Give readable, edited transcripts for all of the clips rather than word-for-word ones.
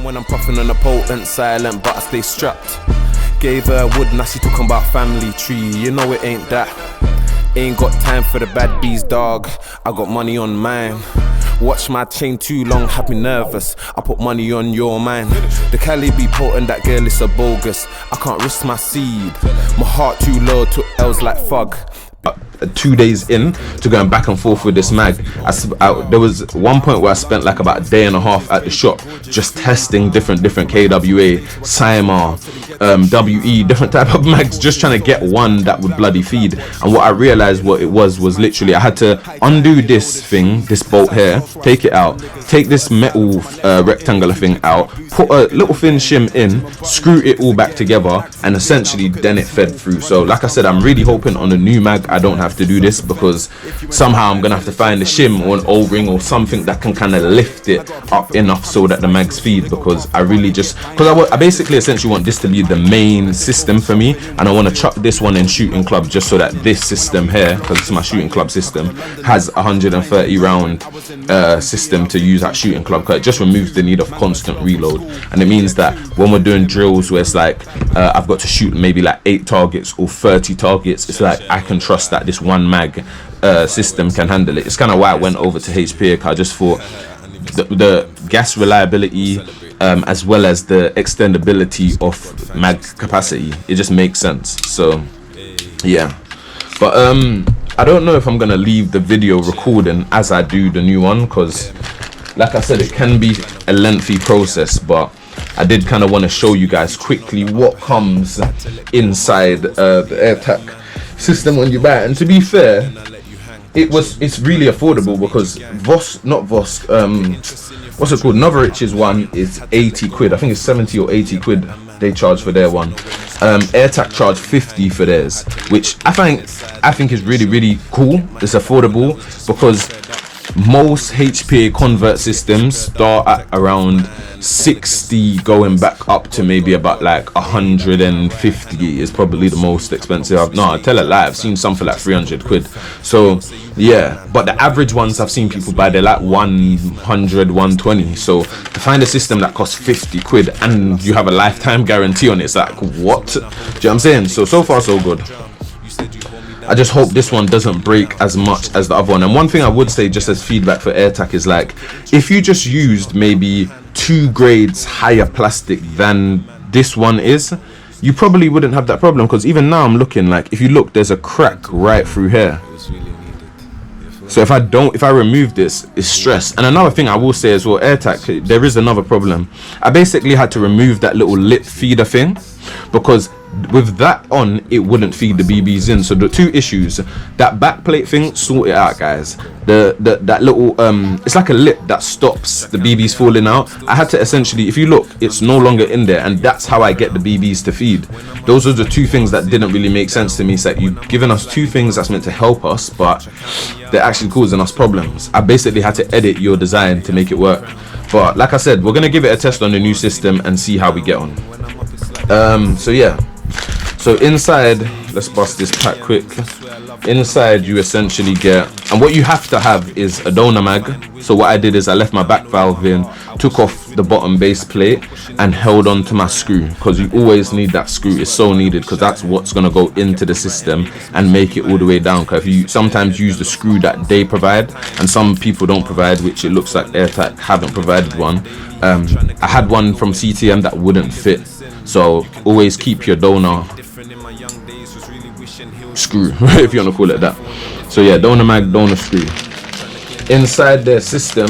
when I'm puffing on a potent, silent, but I stay strapped. Gave her wood, now she talking about family tree. You know it ain't that. Ain't got time for the bad bees, dog. I got money on mine. Watch my chain too long, have me nervous. I put money on your mind. The Cali be potent, that girl is a bogus. I can't risk my seed. My heart too low, took L's like fug. 2 days in to going back and forth with this mag, there was one point where I spent like about a day and a half at the shop just testing different KWA, Cyma, WE, different type of mags, just trying to get one that would bloody feed. And what I realized what it was literally I had to undo this thing, this bolt here, take it out, take this metal rectangular thing out, put a little thin shim in, screw it all back together, and essentially then it fed through. So like I said, I'm really hoping on a new mag I don't have to do this, because somehow I'm gonna have to find a shim or an O-ring or something that can kind of lift it up enough so that the mags feed, because I really just, because I basically essentially want this to be the main system for me, and I want to chuck this one in shooting club just so that this system here, because it's my shooting club system, has 130 round system to use at shooting club, because it just removes the need of constant reload. And it means that when we're doing drills where it's like I've got to shoot maybe like 8 targets or 30 targets, it's like I can trust that this one mag system can handle it. It's kind of why I went over to HPA, because I just thought the gas reliability as well as the extendability of mag capacity, it just makes sense. So yeah, but I don't know if I'm gonna leave the video recording as I do the new one, because like I said, it can be a lengthy process, but I did kind of want to show you guys quickly what comes inside the AirTac system when you buy it. And to be fair, it's really affordable, because what's it called, Novarich's one is 80 quid. I think it's 70 or 80 quid they charge for their one. AirTac charge 50 for theirs, which I think is really cool. It's affordable, because most HPA convert systems start at around 60, going back up to maybe about like 150 is probably the most expensive. I tell a lie, I've seen some for like 300 quid. So yeah, but the average ones I've seen people buy, they're like 100, 120. So to find a system that costs 50 quid and you have a lifetime guarantee on it, it's like, what? Do you know what I'm saying? So far so good. I just hope this one doesn't break as much as the other one. And one thing I would say just as feedback for AirTac is, like, if you just used maybe 2 grades higher plastic than this one is, you probably wouldn't have that problem, because even now I'm looking, like, if you look, there's a crack right through here. So if I remove this, it's stress. And another thing I will say as well, AirTac, there is another problem. I basically had to remove that little lip feeder thing, because with that on, it wouldn't feed the BBs in. So the 2 issues, that back plate thing, sort it out, guys. That little it's like a lip that stops the BBs falling out. I had to essentially, if you look, it's no longer in there, and that's how I get the BBs to feed. Those are the 2 things that didn't really make sense to me. It's like, you've given us 2 things that's meant to help us, but they're actually causing us problems. I basically had to edit your design to make it work. But like I said, we're gonna give it a test on the new system and see how we get on. So yeah, so inside, let's bust this pack quick. Inside you essentially get, and what you have to have is a donor mag. So what I did is I left my back valve in, took off the bottom base plate and held on to my screw, because you always need that screw. It's so needed, because that's what's going to go into the system and make it all the way down. Because if you sometimes use the screw that they provide and some people don't provide, which it looks like AirTac haven't provided one. I had one from CTM that wouldn't fit, so always keep your donor screw if you want to call it that. So yeah, donor mag, donor screw. Inside their system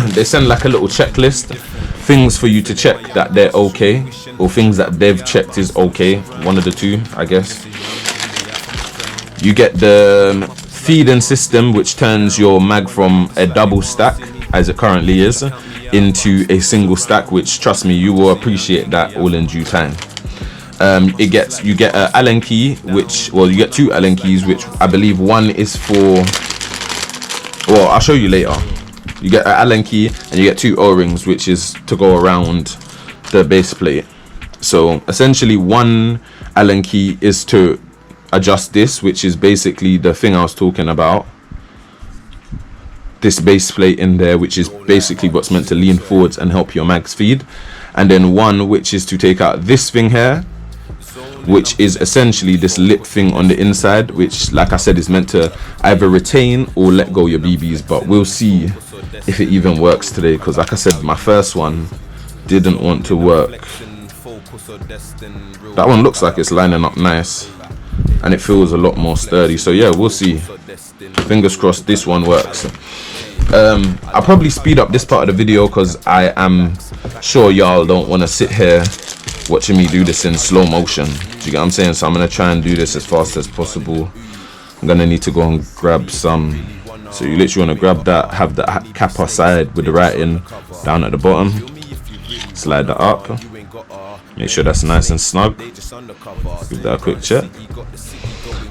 they send like a little checklist, things for you to check that they're okay, or things that they've checked is okay, one of the 2 I guess. You get the feeding system, which turns your mag from a double stack, as it currently is, into a single stack, which, trust me, you will appreciate that all in due time. You get an Allen key, which, well, you get 2 Allen keys, which I believe one is for, well, I'll show you later. You get an Allen key and you get 2 O-rings, which is to go around the base plate. So essentially one Allen key is to adjust this, which is basically the thing I was talking about. this base plate in there, which is basically what's meant to lean forwards and help your mags feed, and then one which is to take out this thing here, which is essentially this lip thing on the inside, which, like I said, is meant to either retain or let go your BBs. But we'll see if it even works today, because like I said, my first one didn't want to work. That one looks like it's lining up nice and it feels a lot more sturdy, so yeah, we'll see. Fingers crossed this one works. I'll probably speed up this part of the video because I am sure y'all don't want to sit here watching me do this in slow motion. Do you get what I'm saying? So I'm gonna try and do this as fast as possible. I'm gonna need to go and grab some. So you literally want to grab that, have the Capa side with the writing down at the bottom, slide that up, make sure that's nice and snug, give that a quick check.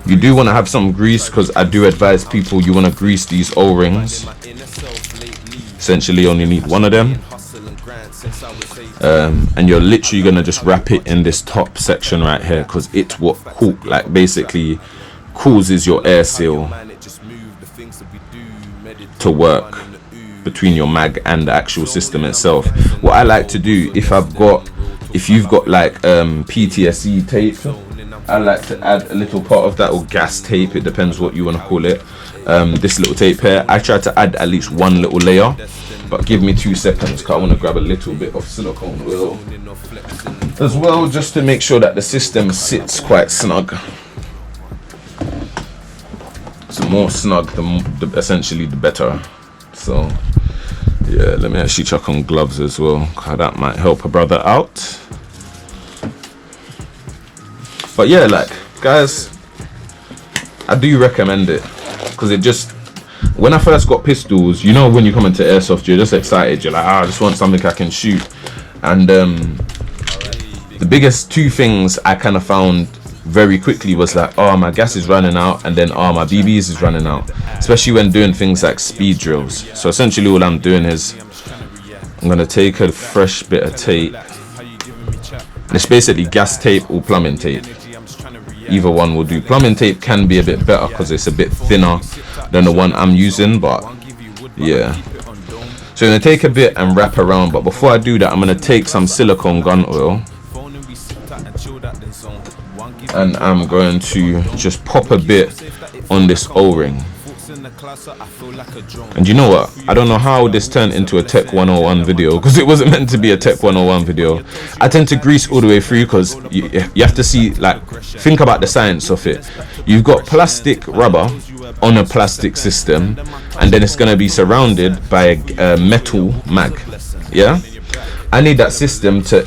You do want to have some grease, because I do advise people you want to grease these O-rings. Essentially only need one of them, and you're literally going to just wrap it in this top section right here, because it's what basically causes your air seal to work between your mag and the actual system itself. What I like to do, if you've got like PTSE tape, I like to add a little part of that, or gas tape, it depends what you want to call it. This little tape here, I try to add at least one little layer, but give me 2 seconds because I want to grab a little bit of silicone oil as well, just to make sure that the system sits quite snug. So more snug, essentially the better. So yeah, let me actually check on gloves as well, because that might help a brother out. But yeah, like guys, I do recommend it, because it just, when I first got pistols, you know, when you come into airsoft, you're just excited, you're like, I just want something I can shoot. And the biggest 2 things I kind of found very quickly was like, oh, my gas is running out, and then oh, my BBs is running out, especially when doing things like speed drills. So essentially all I'm doing is I'm gonna take a fresh bit of tape, and it's basically gas tape or plumbing tape, either one will do. Plumbing tape can be a bit better because it's a bit thinner than the one I'm using, but yeah. So I'm gonna take a bit and wrap around, but before I do that, I'm gonna take some silicone gun oil and I'm going to just pop a bit on this O-ring. And you know what, I don't know how this turned into a Tech 101 video, because it wasn't meant to be a Tech 101 video. I tend to grease all the way through, because you have to see, like, think about the science of it. You've got plastic rubber on a plastic system, and then it's going to be surrounded by a metal mag. Yeah, I need that system to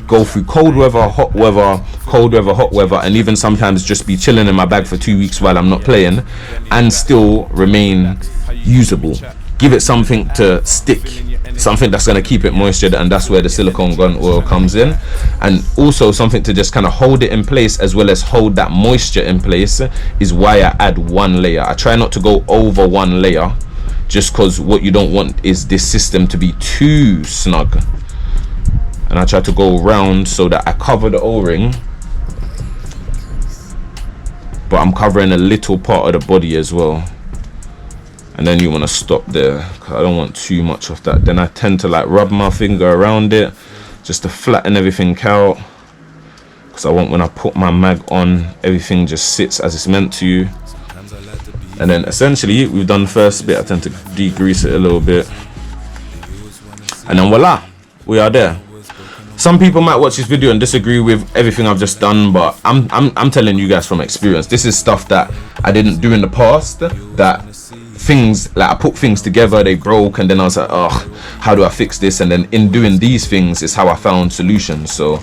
go through cold weather, hot weather, cold weather, hot weather, and even sometimes just be chilling in my bag for 2 weeks while I'm not playing, and still remain usable. Give it something to stick, something that's going to keep it moistured, and that's where the silicone gun oil comes in. And also something to just kind of hold it in place, as well as hold that moisture in place, is why I add 1 layer. I try not to go over 1 layer, just because what you don't want is this system to be too snug. And I try to go around so that I cover the O-ring, but I'm covering a little part of the body as well. And then you want to stop there, because I don't want too much of that. Then I tend to like rub my finger around it just to flatten everything out, because I want, when I put my mag on, everything just sits as it's meant to. And then essentially we've done the first bit. I tend to degrease it a little bit, and then voila, we are there. Some people might watch this video and disagree with everything I've just done, but I'm telling you guys from experience. This is stuff that I didn't do in the past, that things, like I put things together, they broke, and then I was like, oh, how do I fix this? And then in doing these things is how I found solutions. So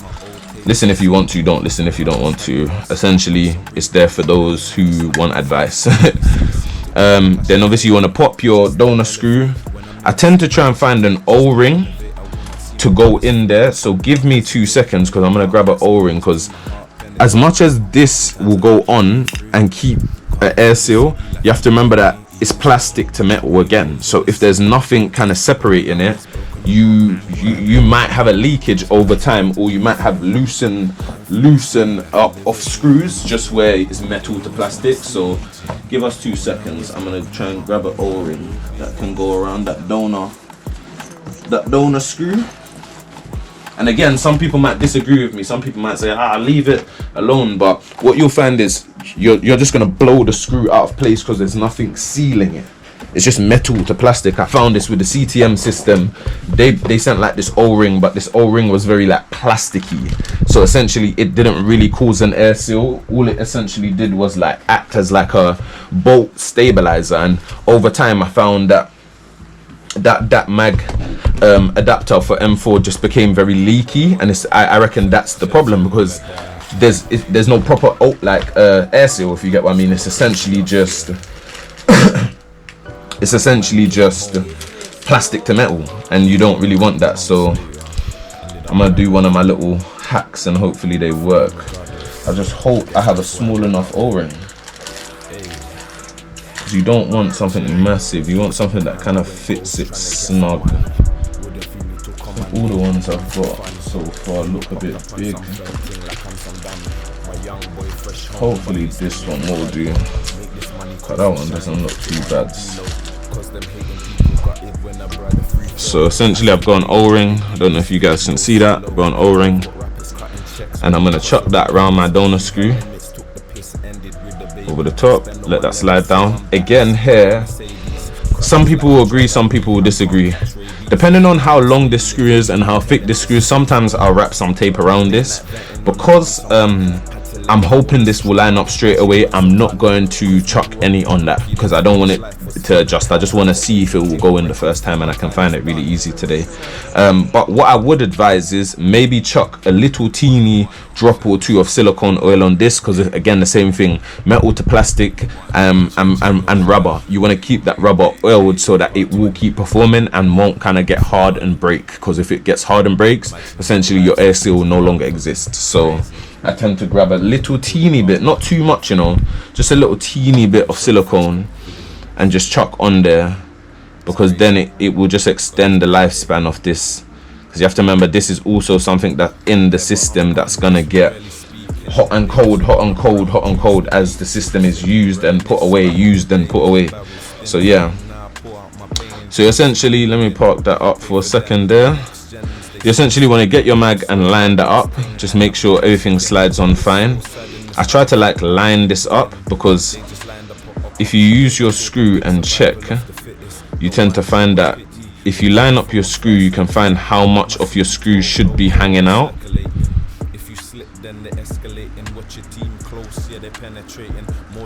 listen if you want to, don't listen if you don't want to. Essentially, it's there for those who want advice. Then obviously you want to pop your donor screw. I tend to try and find an O-ring to go in there, so give me 2 seconds, because I'm gonna grab an O-ring, because as much as this will go on and keep an air seal, you have to remember that it's plastic to metal again. So if there's nothing kind of separating it, you might have a leakage over time, or you might have loosen up of screws just where it's metal to plastic. So give us 2 seconds. I'm gonna try and grab an O-ring that can go around that donor screw. And again, some people might disagree with me. Some people might say, leave it alone. But what you'll find is you're just gonna blow the screw out of place because there's nothing sealing it. It's just metal to plastic. I found this with the CTM system. They sent like this O-ring, but this O-ring was very like plasticky. So essentially it didn't really cause an air seal. All it essentially did was like act as like a bolt stabilizer. And over time I found that mag adapter for M4 just became very leaky, and I reckon that's the problem, because there's no proper air seal, if you get what I mean. It's essentially just plastic to metal, and you don't really want that. So I'm gonna do one of my little hacks and hopefully they work. I just hope I have a small enough O-ring, because you don't want something massive, you want something that kind of fits it snug. All the ones I've got so far look a bit big. Hopefully this one will do. But that one doesn't look too bad. So essentially I've got an O-ring. I don't know if you guys can see that. I've got an O-ring, and I'm gonna chuck that around my donor screw over the top, let that slide down. Again here, some people will agree, some people will disagree. Depending on how long this screw is and how thick this screw is, sometimes I'll wrap some tape around this. Because I'm hoping this will line up straight away, I'm not going to chuck any on that, because I don't want it to adjust. I just want to see if it will go in the first time, and I can find it really easy today. But what I would advise is maybe chuck a little teeny drop or two of silicone oil on this, because again, the same thing, metal to plastic and rubber. You want to keep that rubber oiled so that it will keep performing and won't kind of get hard and break, because if it gets hard and breaks, essentially your air seal will no longer exist. So I tend to grab a little teeny bit, not too much, you know, just a little teeny bit of silicone and just chuck on there, because then it will just extend the lifespan of this. Because you have to remember, this is also something that in the system that's gonna get hot and cold, hot and cold, hot and cold as the system is used and put away, used and put away. So yeah, so essentially, let me park that up for a second there. You essentially want to get your mag and line that up. Just make sure everything slides on fine. I try to like line this up, because if you use your screw and check, you tend to find that if you line up your screw, you can find how much of your screw should be hanging out.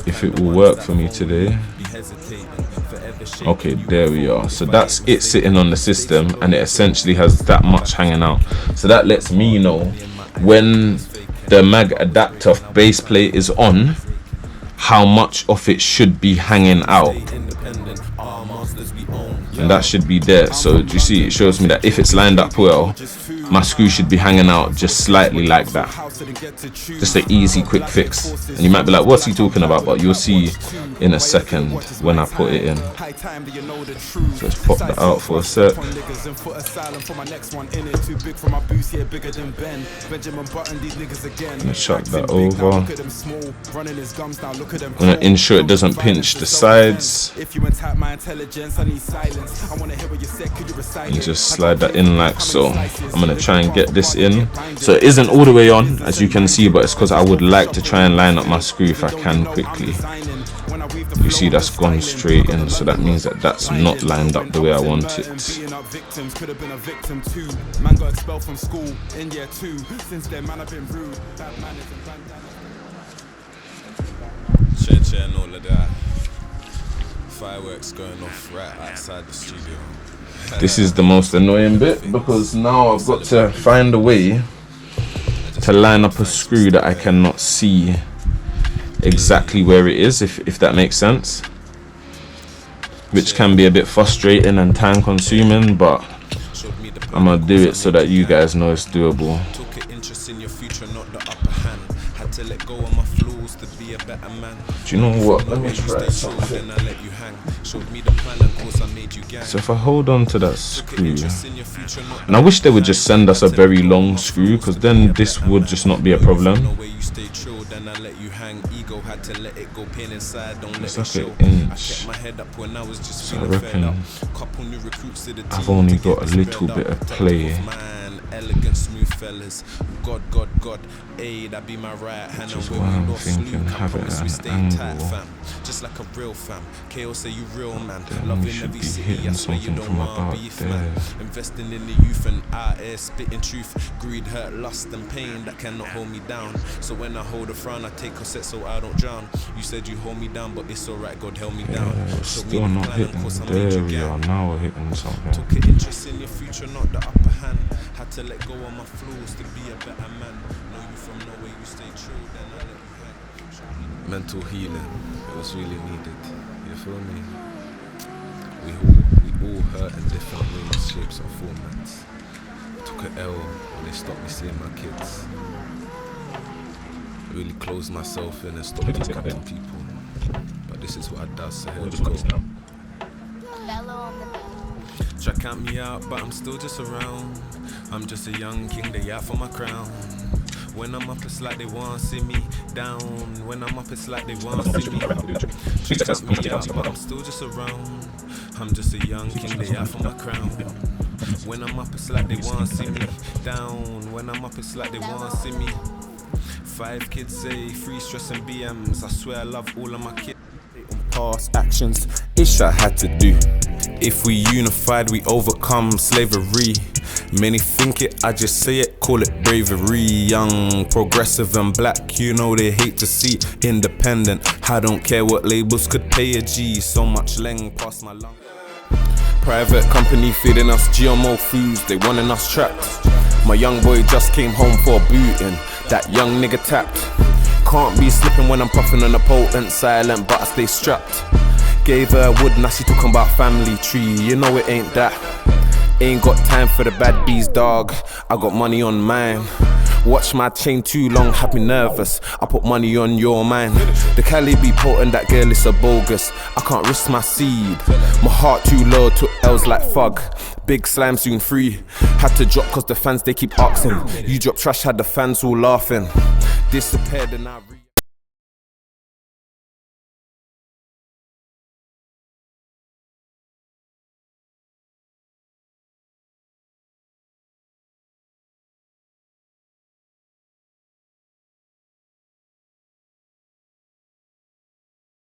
If it will work for me today. Okay, there we are. So that's it sitting on the system, and it essentially has that much hanging out. So that lets me know when the mag adapter base plate is on, how much of it should be hanging out, and that should be there. So do you see, it shows me that if it's lined up well, my screw should be hanging out just slightly like that. Just an easy quick fix. And you might be like, what's he talking about? But you'll see in a second when I put it in. So let's pop that out for a sec. I'm gonna chuck that over. I'm gonna ensure it doesn't pinch the sides, and just slide that in like so. I'm gonna try and get this in. So it isn't all the way on, as you can see, but it's because I would like to try and line up my screw if I can quickly. You see that's gone straight in, so that means that that's not lined up the way I want it. And all of that. Fireworks going off right outside the studio. This is the most annoying bit, because now I've got to find a way to line up a screw that I cannot see exactly where it is, if that makes sense, which can be a bit frustrating and time consuming, but I'm gonna do it so that you guys know it's doable. had to let go of my flaws to be a better man. Do you know what? Let me try something. Then I let you hang. Showed me the plan and course I made you gang. So if I hold on to that screw, and I wish they would just send us a very long screw, because then this would just not be a problem. It's like an inch. So I reckon I've only got a little bit of play. Elegant, smooth fellas. God, that be my right hand. Which is why I'm thinking have it at an angle. Just like a real fam. KO say you real man. Then we should be hitting something from about there. Investing in the youth and out air spitting truth. Greed, hurt, lust and pain that cannot hold me down. So when I hold a frown, I take a set so I don't drown. You said you hold me down, but it's alright, God held me down. Still not hitting. There we are. Now we're hitting something. Took an interest in your future, not the upper hand. Had to let go of my flaws to be a better man. Know you from nowhere, you stay true, then I let you hang. Mental healing, it was really needed. You feel me? We all hurt in different ways, shapes and formats. Took an L when they stopped me seeing my kids. Really closed myself in and stopped discussing people. But this is what I does, so here we go. Try count me out, but I'm still just around. I'm just a young king, they out for my crown. When I'm up, it's like they want to see me down. When I'm up, it's like they want to see me. Try count me out, but I'm still just around. I'm just a young king, they out for my crown. When I'm up, it's like they want to see me down. When I'm up, it's like they want to see me. 5 kids say free stress and BMs. I swear I love all of my kids. Past actions, ish I had to do. If we unified, we overcome slavery. Many think it, I just say it, call it bravery. Young, progressive and black, you know they hate to see. Independent, I don't care what labels could pay a G. So much leng past my lung. Private company feeding us GMO foods, they wanting us trapped. My young boy just came home for a booting, that young nigga tapped. Can't be slipping when I'm puffing on a potent, silent but I stay strapped. Gave her wood, now she talking about family tree, you know it ain't that. Ain't got time for the bad bees, dog, I got money on mine. Watch my chain too long, have me nervous, I put money on your mind. The Cali be potent, that girl is a bogus, I can't risk my seed. My heart too low, took L's like fug. Big slime soon free. Had to drop cause the fans they keep asking. You drop trash, had the fans all laughing. Disappeared and I